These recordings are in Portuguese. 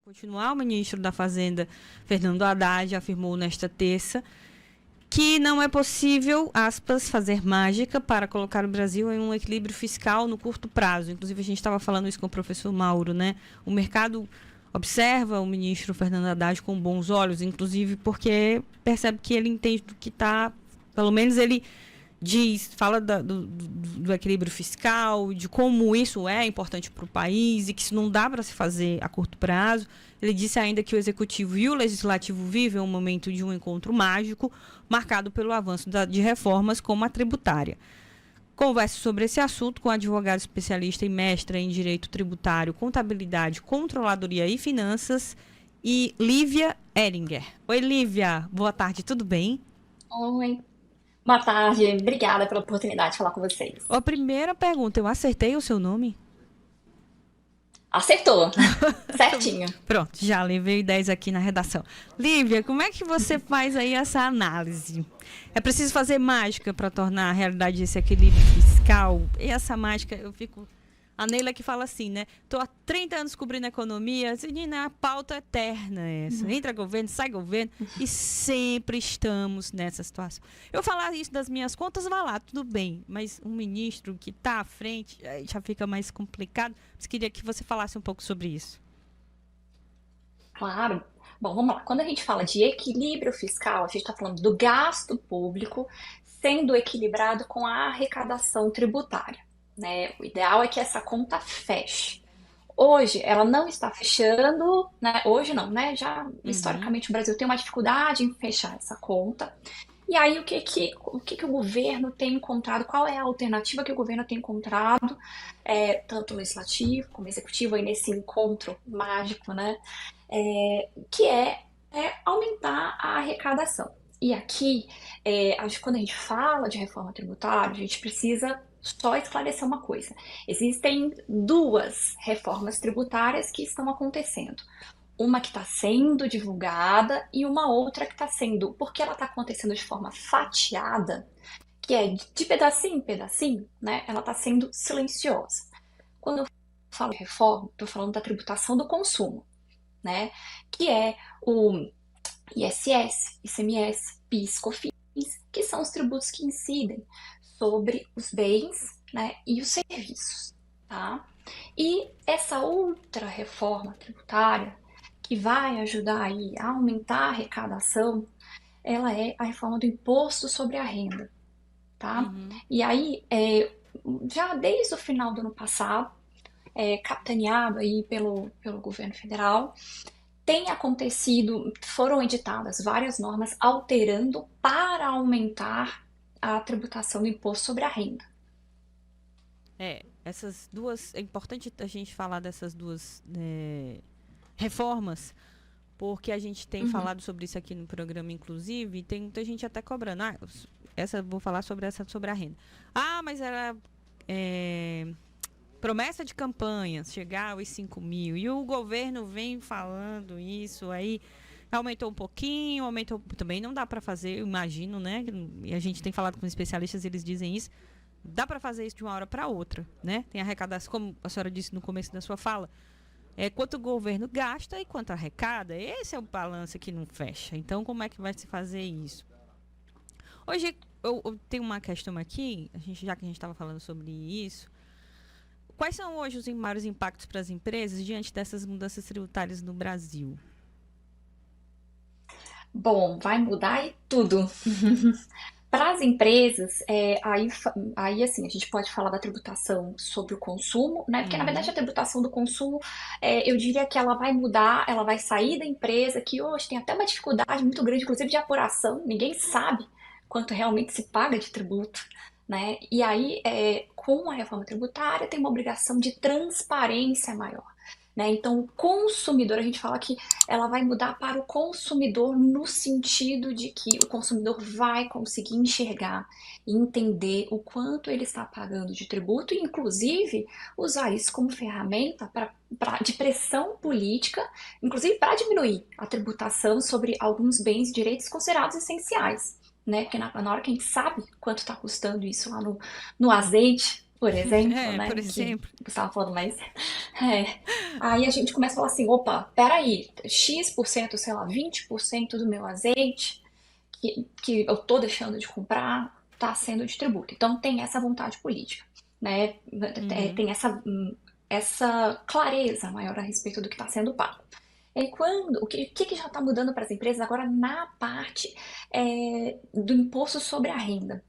Continuar, o ministro da Fazenda, Fernando Haddad, afirmou nesta terça que não é possível, aspas, fazer mágica para colocar o Brasil em um equilíbrio fiscal no curto prazo. Inclusive, a gente estava falando isso com o professor Mauro, né? O mercado observa o ministro Fernando Haddad com bons olhos, inclusive porque percebe que ele entende do que está, pelo menos ele fala do equilíbrio fiscal, de como isso é importante para o país e que isso não dá para se fazer a curto prazo. Ele disse ainda que o Executivo e o Legislativo vivem um momento de um encontro mágico, marcado pelo avanço de reformas como a tributária. Converso sobre esse assunto com a advogada especialista e mestra em Direito Tributário, Contabilidade, Controladoria e Finanças, e Lívia Eringer. Oi, Lívia. Boa tarde, tudo bem? Oi, boa tarde. Obrigada pela oportunidade de falar com vocês. A primeira pergunta, eu acertei o seu nome? Acertou, certinho. Pronto, já levei 10 aqui na redação. Lívia, como é que você faz aí essa análise? É preciso fazer mágica para tornar a realidade esse equilíbrio fiscal? E essa mágica, eu fico... A Neila que fala assim, né? Estou há 30 anos cobrindo a economia, menina, a pauta eterna é essa. Entra governo, sai governo, e sempre estamos nessa situação. Eu falar isso das minhas contas, vai lá, tudo bem. Mas um ministro que está à frente, aí já fica mais complicado. Mas queria que você falasse um pouco sobre isso. Claro. Bom, vamos lá. Quando a gente fala de equilíbrio fiscal, a gente está falando do gasto público sendo equilibrado com a arrecadação tributária, né? O ideal é que essa conta feche. Hoje, ela não está fechando, né? Hoje não, né? Já Uhum. historicamente o Brasil tem uma dificuldade em fechar essa conta. E aí, o que que o governo tem encontrado? Qual é a alternativa que o governo tem encontrado, tanto legislativo como executivo, aí nesse encontro mágico, né? Que é aumentar a arrecadação. E aqui, acho que quando a gente fala de reforma tributária, a gente precisa só esclarecer uma coisa. Existem duas reformas tributárias que estão acontecendo. Uma que está sendo divulgada e uma outra que está sendo, porque ela está acontecendo de forma fatiada, que é de pedacinho em pedacinho, né? Ela está sendo silenciosa. Quando eu falo de reforma, estou falando da tributação do consumo, né? Que é o ISS, ICMS, PIS, COFINS, que são os tributos que incidem sobre os bens, né, e os serviços, tá? E essa outra reforma tributária que vai ajudar aí a aumentar a arrecadação, ela é a reforma do imposto sobre a renda, tá? Uhum. E aí, já desde o final do ano passado, capitaneado aí pelo governo federal, tem acontecido, foram editadas várias normas alterando para aumentar a tributação do imposto sobre a renda. Essas duas. É importante a gente falar dessas duas reformas, porque a gente tem Uhum. falado sobre isso aqui no programa, inclusive, e tem muita gente até cobrando. Ah, vou falar sobre essa sobre a renda. Ah, mas era é, promessa de campanha, chegar aos 5 mil. E o governo vem falando isso aí. Aumentou um pouquinho, aumentou. Também não dá para fazer, eu imagino, né? E a gente tem falado com especialistas, eles dizem isso. Dá para fazer isso de uma hora para outra, né? Tem arrecadação, como a senhora disse no começo da sua fala, quanto o governo gasta e quanto arrecada. Esse é o balanço que não fecha. Então, como é que vai se fazer isso? Hoje, eu tenho uma questão aqui, já que a gente estava falando sobre isso. Quais são hoje os maiores impactos para as empresas diante dessas mudanças tributárias no Brasil? Bom, vai mudar e tudo. Para as empresas, aí assim, a gente pode falar da tributação sobre o consumo, né? Porque na verdade a Uhum. tributação do consumo, eu diria que ela vai mudar, ela vai sair da empresa, que hoje tem até uma dificuldade muito grande, inclusive de apuração, ninguém sabe quanto realmente se paga de tributo, né? E aí, com a reforma tributária, tem uma obrigação de transparência maior. Né? Então, o consumidor, a gente fala que ela vai mudar para o consumidor no sentido de que o consumidor vai conseguir enxergar e entender o quanto ele está pagando de tributo e, inclusive, usar isso como ferramenta de pressão política, inclusive para diminuir a tributação sobre alguns bens e direitos considerados essenciais. Né? Porque na hora que a gente sabe quanto está custando isso lá no azeite, por exemplo, Por né? Que exemplo. você estava falando mais. É. Aí a gente começa a falar assim, opa, peraí, X%, sei lá, 20% do meu azeite que eu tô deixando de comprar está sendo de tributo. Então tem essa vontade política, né? Uhum. Tem essa clareza maior a respeito do que está sendo pago. E o que já está mudando para as empresas agora na parte do imposto sobre a renda?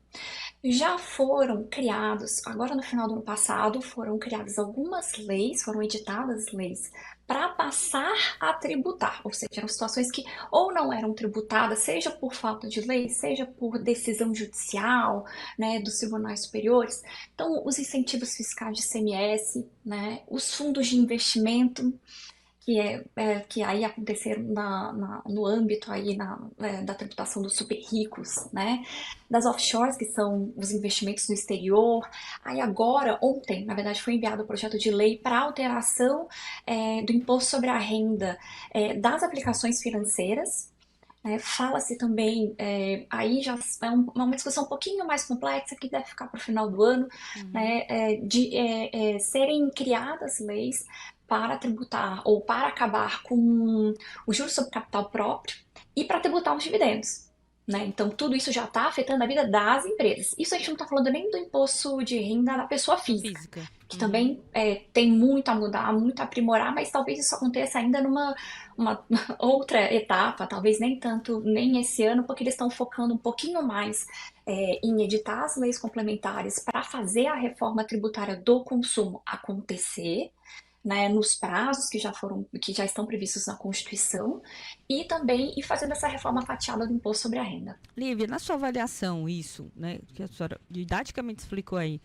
Já foram criados, agora no final do ano passado, foram criadas algumas leis, foram editadas leis para passar a tributar, ou seja, eram situações que ou não eram tributadas, seja por falta de lei, seja por decisão judicial, né, dos tribunais superiores. Então, os incentivos fiscais de ICMS, né, os fundos de investimento que aí aconteceram no âmbito aí da tributação dos super ricos, né? Das offshores, que são os investimentos no exterior. Aí agora, ontem, na verdade, foi enviado o projeto de lei para alteração do imposto sobre a renda das aplicações financeiras. Fala-se também, aí já uma discussão um pouquinho mais complexa, que deve ficar para o final do ano, Uhum. né, de serem criadas leis para tributar ou para acabar com o juros sobre capital próprio e para tributar os dividendos. Né? Então, tudo isso já está afetando a vida das empresas. Isso a gente não está falando nem do imposto de renda da pessoa física, Física. que Uhum. também tem muito a mudar, muito a aprimorar, mas talvez isso aconteça ainda numa uma outra etapa, talvez nem tanto, nem esse ano, porque eles estão focando um pouquinho mais em editar as leis complementares para fazer a reforma tributária do consumo acontecer, né, nos prazos que já estão previstos na Constituição, e também ir fazendo essa reforma fatiada do imposto sobre a renda. Lívia, na sua avaliação, isso, né, que a senhora didaticamente explicou aí,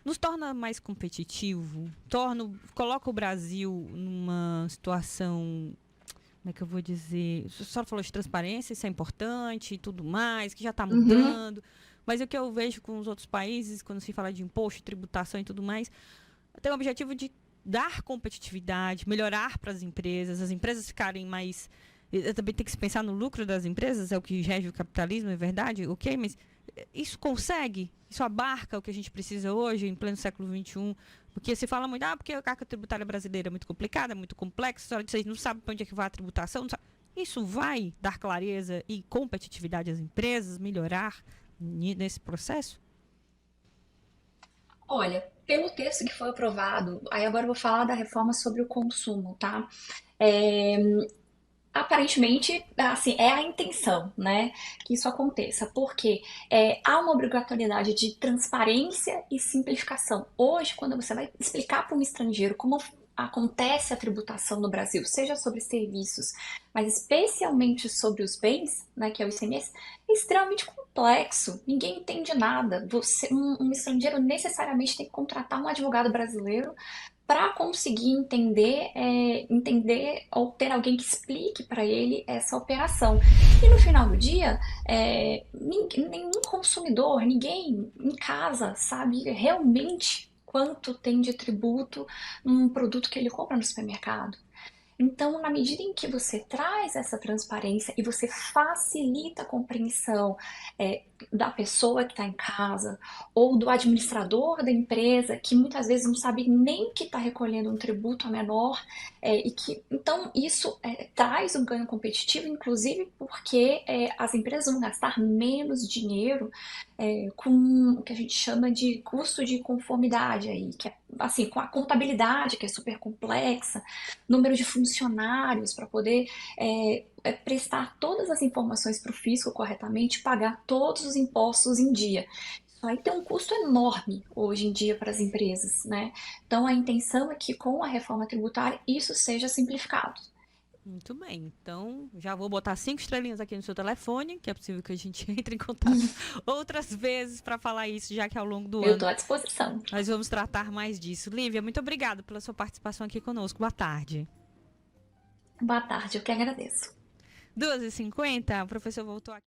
nos torna mais competitivo? Coloca o Brasil numa situação, como é que eu vou dizer? A senhora falou de transparência, isso é importante e tudo mais, que já está Uhum. mudando. Mas o que eu vejo com os outros países, quando se fala de imposto, tributação e tudo mais, tem o objetivo de dar competitividade, melhorar para as empresas ficarem mais. Também tem que se pensar no lucro das empresas, é o que rege o capitalismo, é verdade? Ok, mas isso consegue? Isso abarca o que a gente precisa hoje, em pleno século XXI? Porque se fala muito, porque a carga tributária brasileira é muito complicada, é muito complexa, vocês não sabem para onde é que vai a tributação. Não sabe. Isso vai dar clareza e competitividade às empresas, melhorar nesse processo? Olha, pelo texto que foi aprovado, aí agora eu vou falar da reforma sobre o consumo, tá? Aparentemente, assim, é a intenção, né, que isso aconteça, porque há uma obrigatoriedade de transparência e simplificação. Hoje, quando você vai explicar para um estrangeiro como acontece a tributação no Brasil, seja sobre serviços, mas especialmente sobre os bens, né, que é o ICMS, é extremamente complexo. Ninguém entende nada. Um estrangeiro necessariamente tem que contratar um advogado brasileiro para conseguir entender ou ter alguém que explique para ele essa operação. E no final do dia, nenhum consumidor, ninguém em casa sabe realmente quanto tem de tributo num produto que ele compra no supermercado. Então, na medida em que você traz essa transparência e você facilita a compreensão da pessoa que está em casa ou do administrador da empresa, que muitas vezes não sabe nem que está recolhendo um tributo a menor, então isso traz um ganho competitivo, inclusive porque as empresas vão gastar menos dinheiro com o que a gente chama de custo de conformidade aí, que é assim, com a contabilidade, que é super complexa, número de funcionários para poder prestar todas as informações para o fisco corretamente, pagar todos os impostos em dia. Isso aí tem um custo enorme hoje em dia para as empresas, né? Então a intenção é que com a reforma tributária isso seja simplificado. Muito bem, então já vou botar 5 estrelinhas aqui no seu telefone, que é possível que a gente entre em contato outras vezes para falar isso, já que ao longo do Eu ano estou à disposição. nós vamos tratar mais disso. Lívia, muito obrigada pela sua participação aqui conosco. Boa tarde. Boa tarde, eu que agradeço. 2h50, o professor voltou aqui.